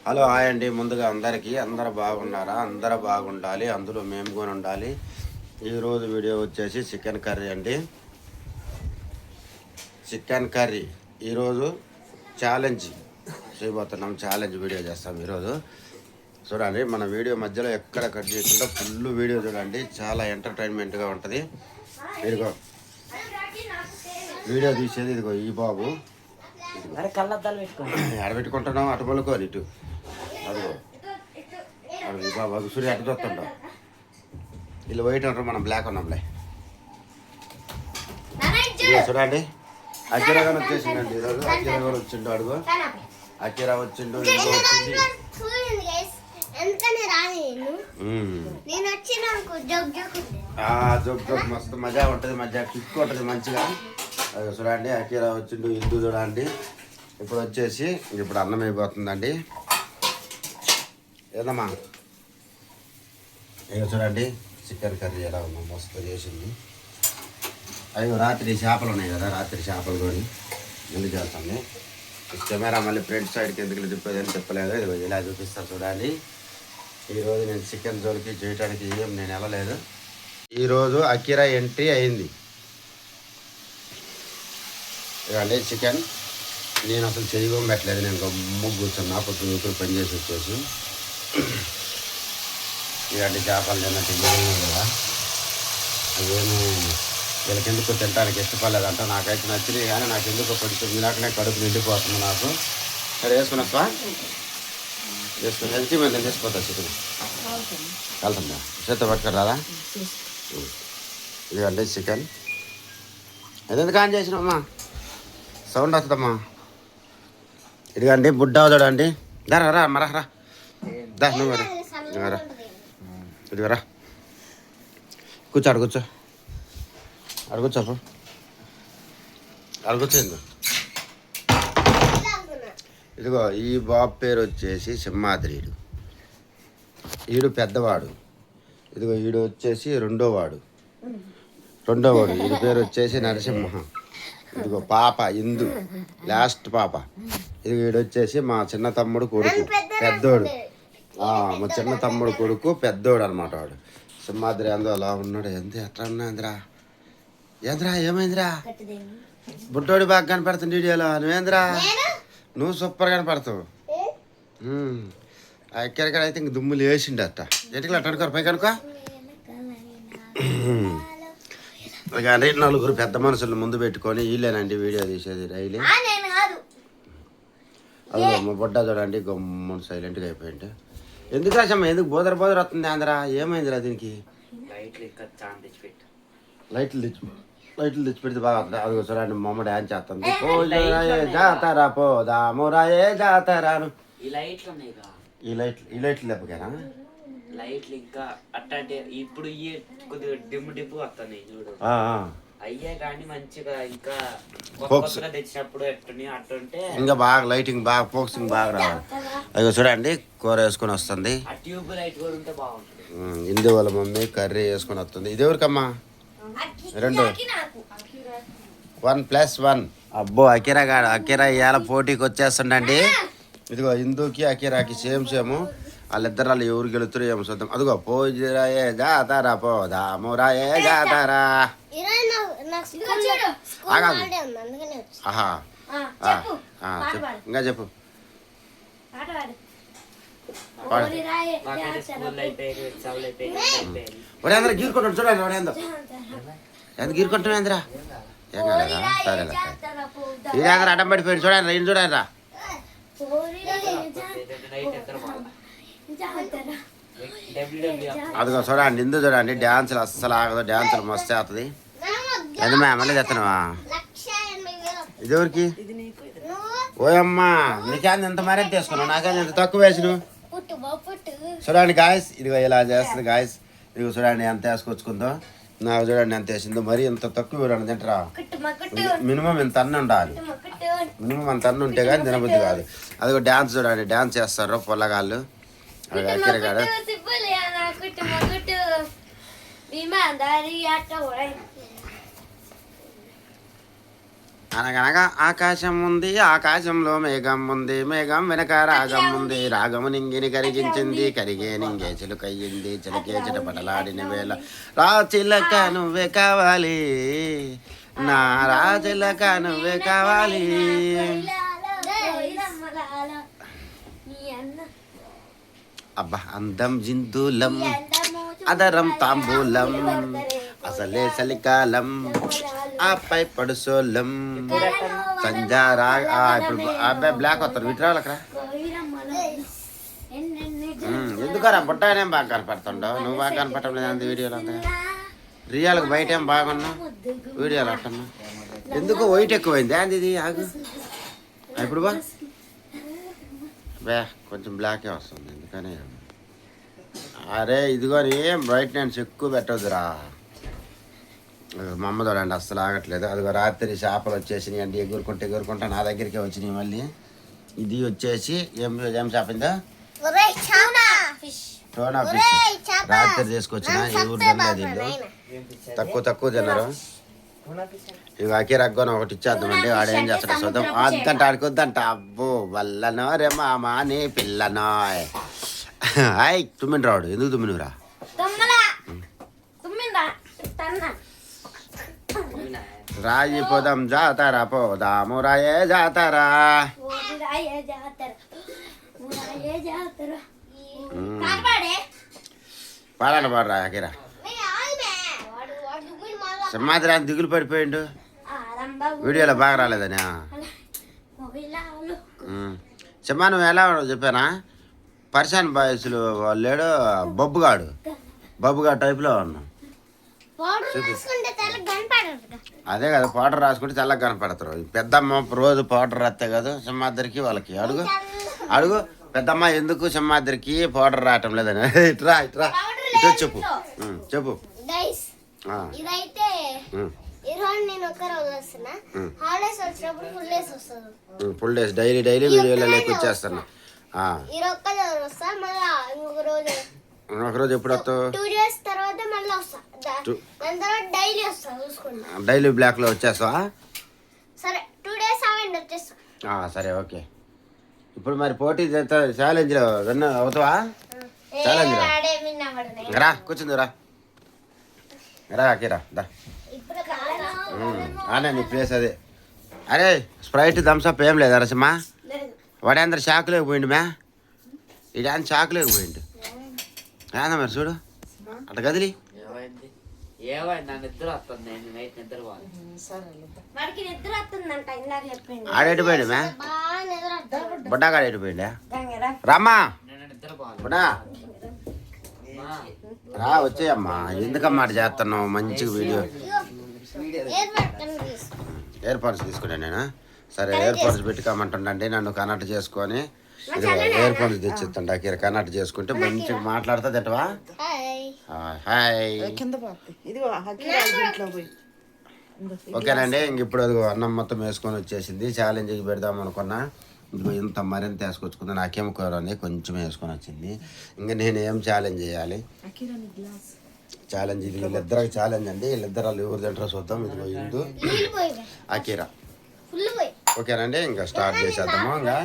Hello hi అండి. ముందుగా అందరూ బాగున్నారా? అందరూ బాగుండాలి, అందులో మేము కూడా ఉండాలి. ఈరోజు వీడియో వచ్చేసి చికెన్ కర్రీ అండి. చికెన్ కర్రీ ఈరోజు ఛాలెంజ్ చేయబోతున్నాం. ఛాలెంజ్ వీడియో చేస్తాం ఈరోజు. చూడండి, మన వీడియో మధ్యలో ఎక్కడ కట్ చేయకుండా ఫుల్ వీడియో చూడండి. చాలా ఎంటర్టైన్మెంట్గా ఉంటుంది. ఇదిగో వీడియో తీసేది ఇదిగో ఈ బాబు. ఎడబెట్టుకుంటున్నాం, అటు పలుకోని ఇటు. అదిగో అడుగు బాబు, అది సూర్య అటు చూస్తుంటాం. వీళ్ళు వైట్ అంటారు, మనం బ్లాక్ ఉన్నాంలే. చూడండి, అకిరా గారు వచ్చేసిందండి ఈరోజు. అకిరా గారు వచ్చిండు. అడుగు అకిరా వచ్చిండు. ఇదిగో వచ్చింది. జోక్ మస్తు మజా ఉంటుంది, మజా కిక్ ఉంటుంది మంచిగా. అది చూడండి, అకిరా వచ్చిండు. ఇందు చూడండి. ఇప్పుడు వచ్చేసి ఇప్పుడు అన్నం అయిపోతుందండి. ఏదమ్మా ఇక చూడండి చికెన్ కర్రీ ఎలా ఉందో మస్తు చేసింది. అయ్యో రాత్రి చేపలు ఉన్నాయి కదా, రాత్రి చేపలు కొని ఎందుకు చేస్తాను. కెమెరా మళ్ళీ ఫ్రంట్ సైడ్కి ఎందుకు తిప్పేదని చెప్పలేదు. ఇది ఇలా చూపిస్తాను చూడండి. ఈరోజు నేను చికెన్ జోలికి చేయడానికి ఏం నేను వెళ్ళలేదు. ఈరోజు అకిరా ఎంట్రీ అయింది. ఇవ్వండి చికెన్. నేను అసలు చేయడం పెట్టలేదు, నేను గమ్ము కూర్చున్నా. పొద్దున పని చేసి వచ్చేసి ఇలాంటి చేపలు తిన్నట్టు కదా, అవేమి వీళ్ళకెందుకు తినడానికి ఇష్టపడలేదంట. నాకైతే నచ్చినాయి, కానీ నాకు ఎందుకు కొంచెం ఇలాకనే కడుపు నిండిపోతుంది నాకు. సరే వేసుకుని వస్తా, వేసుకుని వెళ్తే మేము తీసిపోతా. చికెన్ వెళ్తుందా చేత పట్టుకుని రాదా? ఇదిగండి చికెన్. ఎందుకు ఆన్ చేసినామ్మా, సౌండ్ వస్తుందమ్మా. ఇదిగండి బుడ్డా చూడండి. రా రా మరా దా, నువ్వు రా, ఇదిగరా కూర్చో. ఆడ కూర్చో, ఆడ కూర్చోపు, ఆడ కూర్చోండి. ఇదిగో ఈ బాబు పేరు వచ్చేసి సింహాద్రీడు. ఈడు పెద్దవాడు. ఇదిగో ఈడు వచ్చేసి రెండోవాడు. ఈడు పేరు వచ్చేసి నరసింహ. ఇదిగో పాప ఇందు, లాస్ట్ పాప. ఇది వీడు వచ్చేసి మా చిన్న తమ్ముడు కొడుకు, పెద్దోడు. మా చిన్న తమ్ముడు కొడుకు పెద్దోడు అనమాట వాడు. సింహాద్రి అందు అలా ఉన్నాడు. ఎట్లా ఉన్నాంద్రా? ఏంద్రా ఏమైందిరా? బుట్టోడి బాగా కనపడుతుంది వీడియోలో. నువ్వేంద్రా? నువ్వు సూపర్ కనపడతావు. ఎక్కడికైతే ఇంక దుమ్ములు వేసిండు అట్ట. ఎటుకలు అట్ట అనుకోరు, పై కనుక. కానీ నలుగురు పెద్ద మనుషులు ముందు పెట్టుకొని వీళ్ళేనండి వీడియో తీసేది డైలీ. అదే మా బొడ్డ చూడండి గమ్మున సైలెంట్గా అయిపోయింది. ఎందుకు రాసమ్మా, ఎందుకు బోదర వస్తుంది ఆంధ్రా? ఏమైందిరా దీనికి? లైట్లు తెచ్చిపెడితే బాగా వస్తుంది. అది చూడండి మా అమ్మ డ్యాన్స్ చేస్తుంది. జాతరా పోదాము రాయే జాతరాను. ఈ లైట్లు దెబ్బకేనా? లైట్లు ఇంకా అట్టే ఇప్పుడు కొద్దిగా డిప్పు వస్తాయి చూడు, అయ్యే కానీ మంచిగా ఇంకా తెచ్చినప్పుడు అట్టుంటే ఇంకా బాగా లైటింగ్ బాగా ఫోకసింగ్ బాగా రావాలి. అది చూడండి కూర వేసుకొని వస్తుంది. ట్యూబ్ లైట్ కూడా ఉంటే బాగుంటుంది. ఇందు వాళ్ళ మమ్మీ కర్రీ వేసుకొని వస్తుంది. ఇది ఎవరికమ్మా? 2 1+1. అబ్బో అకిరా ఇవాళ పోటీకి వచ్చేస్తుండండి. ఇదిగో ఇందుకి అకిరాకి సేమ్ వాళ్ళిద్దరు వాళ్ళు ఎవరు గెలుతురు ఏమో చూద్దాం. అదిగో పోజరాయే జాతారా పోదాము రాయే జాతారా. ఇంకా చెప్పు. అందరూ గీరుకుంటాడు చూడండి. వాడేందో ఎంత గీరుకుంటున్నా అందరా? ఏం కాలేదా? సరే ఇది అందరూ అడ్డం పడిపోయాడు చూడండి. రైలు చూడండి రా. అదిగో చూడండి ఇందు చూడండి. డ్యాన్సులు అస్సలు ఆగదు, డ్యాన్సులు మస్తు అవుతుంది. ఎందుమా మళ్ళీ తెస్తానువా? ఇది ఎవరికి? ఓయమ్మా నీకేంది ఎంత మరీ తీసుకున్నావు? నాకేంది ఎంత తక్కువ వేసిను? చూడండి గాయస్, ఇదిగో ఇలా చేస్తుంది గాయస్. ఇదిగో చూడండి ఎంత వేసుకొచ్చుకుందో. నాకు చూడండి ఎంత వేసిందో. మరీ ఎంత తక్కువ చూడండి తింటరా. మినిమం ఇంత అన్న ఉండాలి. మినిమం అంత అన్న ఉంటే కానీ తినబుద్ధి కాదు. అదిగో డ్యాన్స్ చూడండి, డ్యాన్స్ చేస్తారు పొల్లగాళ్ళు. అకిరగాడు అనగనగా ఆకాశం ఉంది, ఆకాశంలో మేఘం ఉంది, మేఘం వెనక రాగం ఉంది, రాగము నింగిని కరిగించింది, కరిగే నింగే చిలుకయ్యింది, చిలకే చిటపటలాడిన వేళ రా చిలక నువ్వే కావాలి, నా రా చిలక నువ్వే కావాలి. అబ్బా అందం జిందులం, అదరం తాంబూలం, అసలే చలికాలం, ఆపై పడుసోలం, సంజారా. ఇప్పుడు అబ్బాయి బ్లాక్ వస్తారు విట్రావాలి అక్కడ. ఎందుకరా బుట్టాయనేం బాగా కనపడుతుండవు, నువ్వు బాగా కనపడటం లేదు అంత వీడియోలో అంతా. రియాల్కి బయట ఏం బాగున్నావు, వీడియోలు అట్టన్నా. ఎందుకు వైట్ ఎక్కువైంది అంది ఇది, ఆగు ఇప్పుడు బా బే కొంచెం బ్లాకే వస్తుంది ఎందుకని. అరే ఇదిగోని బ్రైట్నెస్ ఎక్కువ పెట్టొద్దురా. మా అమ్మ చూడండి అస్సలు ఆగట్లేదు. అదిగో రాత్రి చేపలు వచ్చేసినాయి అండి, ఎగురుకుంటా నా దగ్గరికి వచ్చినాయి మళ్ళీ. ఇది వచ్చేసి ఏం చేపందా, టోనా ఫిష్. రాత్రి తీసుకొచ్చిన ఎవరు తినలేదు ఇల్లు, తక్కువ తిన్నారు. ఇవి అకిరగ్గన ఒకటి ఇచ్చేద్దామండి. వాడు ఏం చేస్తాడు చూద్దాం. వద్దంట ఆడుకొద్దంట. అబ్బో వల్లనో రే మామా నీ పిల్లనో. హాయ్ తుమ్మిని రాడు, ఎందుకు తుమ్మినురా? రాయి పోదాం జాతరా, పోదాము రాయే జాతరా. పాడాలి పాడరా అకిరా. సింహాద్రి అని దిగులు పడిపోయిండు, వీడియోలో బాగా రాలేదని. సింహా నువ్వు ఎలా చెప్పానా, పర్షాన్ బాయ్స్లు లేడు, బొబ్బుగాడు టైప్లో ఉన్నావు. అదే కదా పౌడర్ రాసుకుంటే తెల్లగా కనపడతారు. పెద్దమ్మ రోజు పౌడర్ రాస్తే కదా సింహాద్రికి వాళ్ళకి. అడుగు పెద్దమ్మ ఎందుకు సింహాద్రికి పౌడర్ రావటం లేదని. ఇట్రా చెప్పు. ఇదైతే ఈరోజు నేను ఒక్క రోజు వస్తున్నా, హాలిడేస్ వచ్చినప్పుడు ఫుల్ డేస్ డైలీ వీడియోలో లేక వచ్చేస్తాను. ఈరోజు ఒక్క రోజు వస్తా, మళ్ళీ ఇంకొక రోజు ఎప్పుడు వస్తావు? 2 days తర్వాత మళ్ళీ వస్తా, దాని తర్వాత డైలీ వస్తా చూసుకుంటా. డైలీ బ్లాక్లో వచ్చేస్తావా? సరే 2 days ఆగండి వచ్చేస్తా. సరే ఓకే. ఇప్పుడు మరి పోటీ ఛాలెంజ్లో విన్న అవుతావా? ఛాలెంజ్ రా, కూర్చుందిరా అకిరా దా. నీ ప్లేస్ అదే. అరే స్ప్రైట్ థమ్స్అప్ ఏం లేదా రసమ్మా? వాడేందరూ షాకులోకి పోయిండు మ్యా, ఇది ఆయన షాకులోకి పోయిండు. ఏందా మరి చూడు అట్ట గదిలి. ఆడేటి పోయిండు మ్యా, బుడ్డాగా ఆడేటి పోయిండా? రామ్మా బుడ్డా రా, వచ్చేయమ్మా. ఎందుకమ్మా అటు చేస్తున్నావు? మంచిగా వీడియో ఎయిర్పోర్ట్స్ తీసుకున్నాను నేను. సరే ఎయిర్పోర్ట్స్ పెట్టుకోమంటుండండి నన్ను కనెక్ట్ చేసుకొని. ఇది ఎయిర్పోర్ట్స్ తెచ్చిస్తుండ కనెక్ట్ చేసుకుంటే మంచిగా మాట్లాడుతుంది ఎట్టవా. హాయ్ ఓకేనండి. ఇంక ఇప్పుడు అది అన్నం మొత్తం వేసుకొని వచ్చేసింది. ఛాలెంజ్కి పెడదాం అనుకున్నా, ఇదిగో ఇంత మరింత వేసుకొచ్చుకుంది. నాకేం కూరని కొంచెం వేసుకొని వచ్చింది. ఇంకా నేను ఏం ఛాలెంజ్ చేయాలి? ఛాలెంజ్ ఇది వీళ్ళిద్దరికి ఛాలెంజ్ అండి. వీళ్ళిద్దరు ఎవరు తింటారో చూద్దాం. ఇదిగో ఇందు అకీరా. ఓకేనండి ఇంకా స్టార్ట్ చేసేద్దాము. ఇంకా